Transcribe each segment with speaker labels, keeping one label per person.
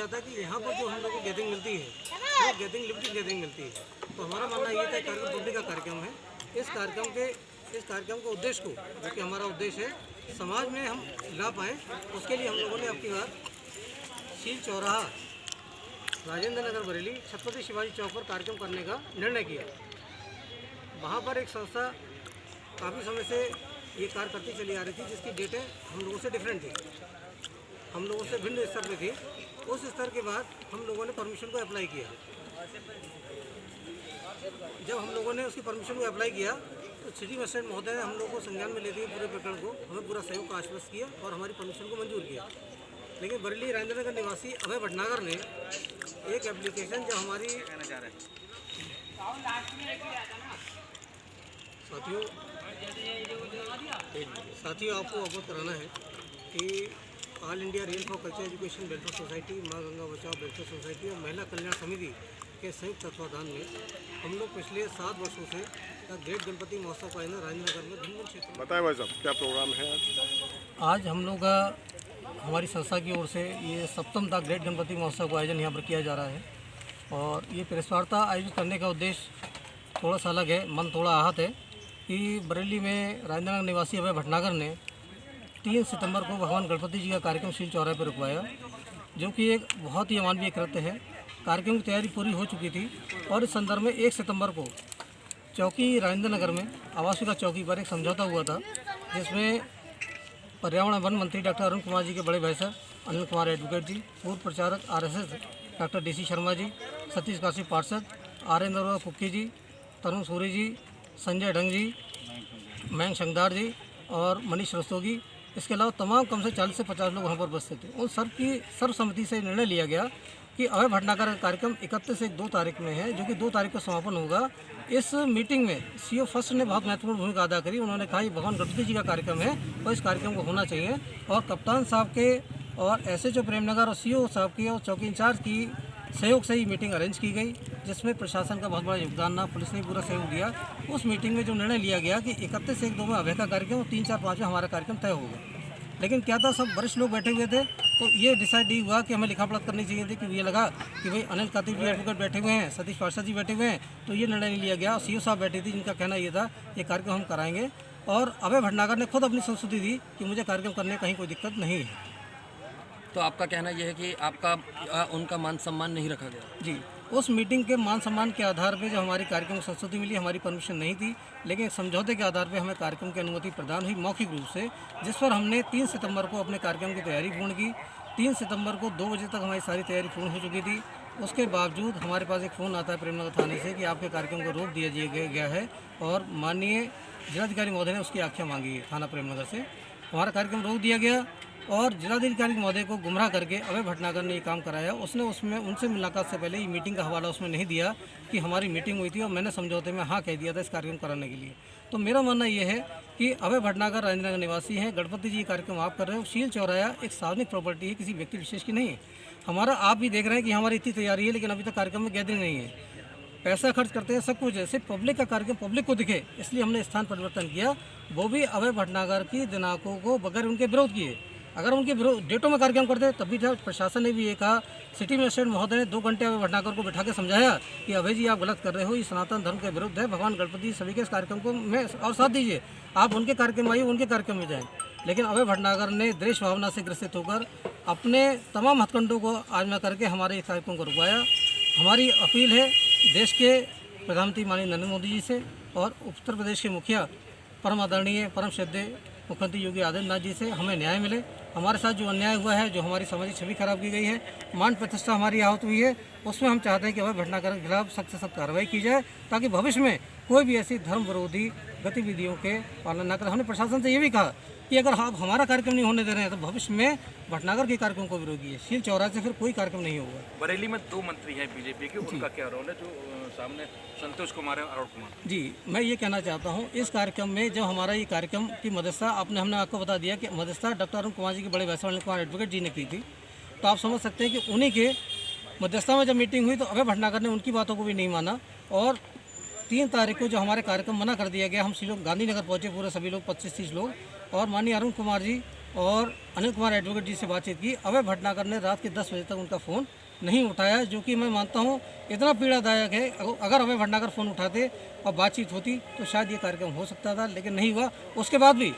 Speaker 1: था कि यहाँ पर जो हम लोग को गैदरिंग मिलती है वो गैदरिंग लिमिटेड गैदरिंग मिलती है। तो हमारा मानना ये था कार्यक्रम पब्लिक का कार्यक्रम है। इस कार्यक्रम के उद्देश्य को, जो कि हमारा उद्देश्य है समाज में हम ला पाएँ, उसके लिए हम लोगों ने अब की बार शील चौराहा राजेंद्र नगर बरेली छत्रपति शिवाजी चौक पर कार्यक्रम करने का निर्णय किया। वहाँ पर एक संस्था काफ़ी समय से ये कार्य करती चली आ रही थी, जिसकी डेटें हम लोगों से डिफरेंट थी, हम लोगों से भिन्न स्तर पे थी। उस स्तर के बाद हम लोगों ने परमिशन को अप्लाई किया। जब हम लोगों ने उसकी परमिशन को अप्लाई किया तो सिटी मजिस्ट्रेट महोदय ने हम लोगों को संज्ञान में लेते हुए पूरे प्रकरण को हमें पूरा सहयोग का आश्वस्त किया और हमारी परमिशन को मंजूर किया। लेकिन बरेली राजेंद्र नगर निवासी अभय भटनागर ने एक एप्लीकेशन जो हमारी साथियों आपको अवगत कराना है कि all India real for culture education welfare society, माँ गंगा बचाओ वेलफेयर सोसाइटी और महिला कल्याण समिति के संयुक्त तत्वाधान में हम लोग पिछले 7 वर्षों से ग्रेट गणपति महोत्सव का आयोजन राजेंद्र नगर में भिन्न क्षेत्र।
Speaker 2: बताएं भाई साहब, क्या प्रोग्राम है
Speaker 1: आज हम लोग हमारी संस्था की ओर से ये 7वां ग्रेट गणपति महोत्सव का आयोजन यहाँ पर किया जा रहा है। और ये प्रेस वार्ता आयोजित करने का उद्देश्य थोड़ा सा अलग है, मन थोड़ा आहत है कि बरेली में राजेंद्र नगर निवासी अभय भटनागर ने 3 सितंबर को भगवान गणपति जी का कार्यक्रम शील चौराहे पर रुकवाया, जो कि एक बहुत ही अमानवीय कृत्य है। कार्यक्रम की तैयारी पूरी हो चुकी थी और इस संदर्भ में 1 सितंबर को चौकी राजेंद्र नगर में आवासीय चौकी पर एक समझौता हुआ था, जिसमें पर्यावरण वन मंत्री डॉक्टर अरुण कुमार जी के बड़े भाई साहब अनिल कुमार एडवोकेट जी, पूर्व प्रचारक RSS doctor DC Sharma ji, Satish Kashi पार्षद, आरेंद्र कुक्की जी, तरुण सूरी जी, संजय ढंग जी, मयंक शंकदार जी और मनीष रस्तोगी, इसके अलावा तमाम कम से 40 से 50 लोग वहाँ पर उपस्थित थे। उन सब की सर्वसम्मति से निर्णय लिया गया कि अभय भटनागर का कार्यक्रम 31 से 2 तारीख में है, जो कि 2 तारीख को समापन होगा। इस मीटिंग में CO फर्स्ट ने बहुत महत्वपूर्ण भूमिका अदा करी। उन्होंने कहा कि भगवान गणपति जी का कार्यक्रम है और इस कार्यक्रम को होना चाहिए, और कप्तान साहब के और SHO प्रेमनगर और CO साहब की और चौकी इंचार्ज की सहयोग से ही मीटिंग अरेंज की गई, जिसमें प्रशासन का बहुत बड़ा योगदान रहा, पुलिस ने पूरा सहयोग दिया। उस मीटिंग में जो निर्णय लिया गया कि 31 से 1-2 में अभय का कार्यक्रम और 3, 4, 5 में हमारा कार्यक्रम तय होगा। लेकिन क्या था, सब वरिष्ठ लोग बैठे हुए थे, तो ये डिसाइड ये हुआ कि हमें लिखा पढ़त करनी चाहिए थी, कि ये लगा कि भाई अनिल कातिल जी एडवोकेट बैठे हुए हैं, सतीश पार्षद जी बैठे हुए हैं, तो ये निर्णय नहीं लिया गया। और CO साहब बैठे थे, जिनका कहना ये था ये कार्यक्रम हम कराएंगे। और अभय भटनागर ने खुद अपनी संस्तुति दी कि मुझे कार्यक्रम करने में कहीं कोई दिक्कत नहीं है।
Speaker 3: तो आपका कहना यह है कि आपका उनका मान सम्मान नहीं रखा गया?
Speaker 1: जी, उस मीटिंग के मान सम्मान के आधार पे जो हमारी कार्यक्रम को संस्तुति मिली, हमारी परमिशन नहीं थी, लेकिन एक समझौते के आधार पे हमें कार्यक्रम की अनुमति प्रदान हुई मौखिक रूप से, जिस पर हमने 3 सितंबर को अपने कार्यक्रम की तैयारी पूर्ण की। 3 सितंबर को 2 बजे तक हमारी सारी तैयारी पूर्ण हो चुकी थी। उसके बावजूद हमारे पास एक फ़ोन आता है प्रेमनगर थाने से कि आपके कार्यक्रम को रोक दिया गया है, और माननीय जिलाधिकारी महोदय ने उसकी आख्या मांगी है थाना प्रेमनगर से। हमारा कार्यक्रम रोक दिया गया और जिलाधिकारी महोदय को गुमराह करके अभय भटनागर ने ये काम कराया। उसने उसमें उनसे मुलाकात से पहले ये मीटिंग का हवाला उसमें नहीं दिया कि हमारी मीटिंग हुई थी और मैंने समझौते में हाँ कह दिया था इस कार्यक्रम कराने के लिए। तो मेरा मानना ये है कि अभय भटनागर राजेंद्र नगर निवासी हैं, गणपति जी कार्यक्रम आप कर रहे हो, शील चौराहा एक सार्वजनिक प्रॉपर्टी है, किसी व्यक्ति विशेष की नहीं है। हमारा आप भी देख रहे हैं कि हमारी इतनी तैयारी है, लेकिन अभी तक कार्यक्रम में गैदरिंग नहीं है। पैसा खर्च करते हैं, सब कुछ है, सिर्फ पब्लिक का कार्यक्रम पब्लिक को दिखे, इसलिए हमने स्थान परिवर्तन किया, वो भी अभय भटनागर की दिनांकों को बगैर उनके विरोध किए। अगर उनके डेटों में कार्यक्रम करते तभी प्रशासन ने भी ये कहा, सिटी मजिस्ट्रेट महोदय ने 2 घंटे अभय भटनागर को बैठा के समझाया कि अभय जी आप गलत कर रहे हो, ये सनातन धर्म के विरुद्ध है, भगवान गणपति सभी के इस कार्यक्रम को में और साथ दीजिए, आप उनके कार्यक्रम आइए, उनके कार्यक्रम में जाएँ। लेकिन अभय भटनागर ने देश भावना से ग्रसित होकर अपने तमाम हथकंडों को आजमा करके हमारे इस कार्यक्रम को रुकवाया। हमारी अपील है देश के प्रधानमंत्री माननीय नरेंद्र मोदी जी से और उत्तर प्रदेश के मुखिया परम आदरणीय परम श्रद्धेय मुख्यमंत्री योगी आदित्यनाथ जी से हमें न्याय मिले। हमारे साथ जो अन्याय हुआ है, जो हमारी सामाजिक छवि खराब की गई है, मान प्रतिष्ठा हमारी आहत हुई है, उसमें हम चाहते हैं कि अभय भटनागर के खिलाफ सख्त से सख्त कार्रवाई की जाए, ताकि भविष्य में कोई भी ऐसी धर्म विरोधी गतिविधियों के पालन न करें। हमने प्रशासन से ये भी कहा कि अगर आप हमारा कार्यक्रम नहीं होने दे रहे हैं तो भविष्य में भटनागर के कार्यक्रम को विरोधी है, शील चौराहे से फिर कोई कार्यक्रम नहीं होगा।
Speaker 4: बरेली में 2 मंत्री हैं बीजेपी के, उनका क्या रोल है? जो सामने संतोष कुमार और अरुण कुमार
Speaker 1: जी, मैं ये कहना चाहता हूँ, इस कार्यक्रम में जब हमारा ये कार्यक्रम की मध्यस्थता हमने आपको बता दिया कि मध्यस्थता डॉक्टर अरुण कुमार जी के बड़े भाई साहब अनिल कुमार एडवोकेट जी ने की थी, तो आप समझ सकते हैं कि उन्हीं के मध्यस्थता में जब मीटिंग हुई तो अभय भटनागर ने उनकी बातों को भी नहीं माना, और 3 तारीख को जो हमारे कार्यक्रम मना कर दिया गया, हम लोग गांधीनगर पहुँचे, पूरे सभी लोग 25-30 लोग, और माननीय अरुण कुमार जी और अनिल कुमार एडवोकेट जी से बातचीत की। अभय भटनागर ने रात के 10 बजे तक उनका फ़ोन नहीं उठाया, जो कि मैं मानता हूँ इतना पीड़ादायक है। अगर अभय भटनागर फ़ोन उठाते और बातचीत होती तो शायद ये कार्यक्रम हो सकता था, लेकिन नहीं हुआ। उसके बाद भी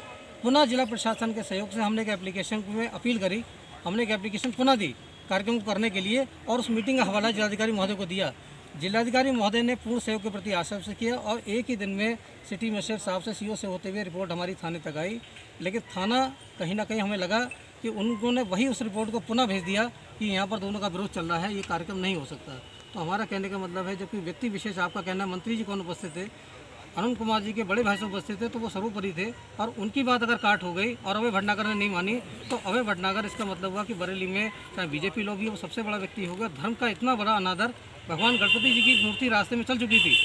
Speaker 1: पुनः जिला प्रशासन के सहयोग से हमने एक एप्लीकेशन में अपील करी, हमने एक एप्लीकेशन पुनः दी कार्यक्रम को करने के लिए, और उस मीटिंग का हवाला जिलाधिकारी महोदय को दिया। जिलाधिकारी महोदय ने पूर्ण सहयोग के प्रति आश्वस्त किया और एक ही दिन में सिटी मजिस्ट्रेट साहब से सीओ से होते हुए रिपोर्ट हमारी थाने तक आई। लेकिन थाना कहीं ना कहीं हमें लगा कि उन्होंने वही उस रिपोर्ट को पुनः भेज दिया कि यहाँ पर दोनों का विरोध चल रहा है, ये कार्यक्रम नहीं हो सकता। तो हमारा कहने का मतलब है, जबकि व्यक्ति विशेष आपका कहना है मंत्री जी कौन उपस्थित थे, अरुण कुमार जी के बड़े भाई साहब उपस्थित थे, तो वो सर्वोपरि थे, और उनकी बात अगर काट हो गई और अभय भटनागर ने नहीं मानी, तो अभय भटनागर इसका मतलब हुआ कि बरेली में चाहे बीजेपी लोग भी, वो सबसे बड़ा व्यक्ति होगा। धर्म का इतना बड़ा अनादर, भगवान गणपति जी की मूर्ति रास्ते में चल चुकी थी,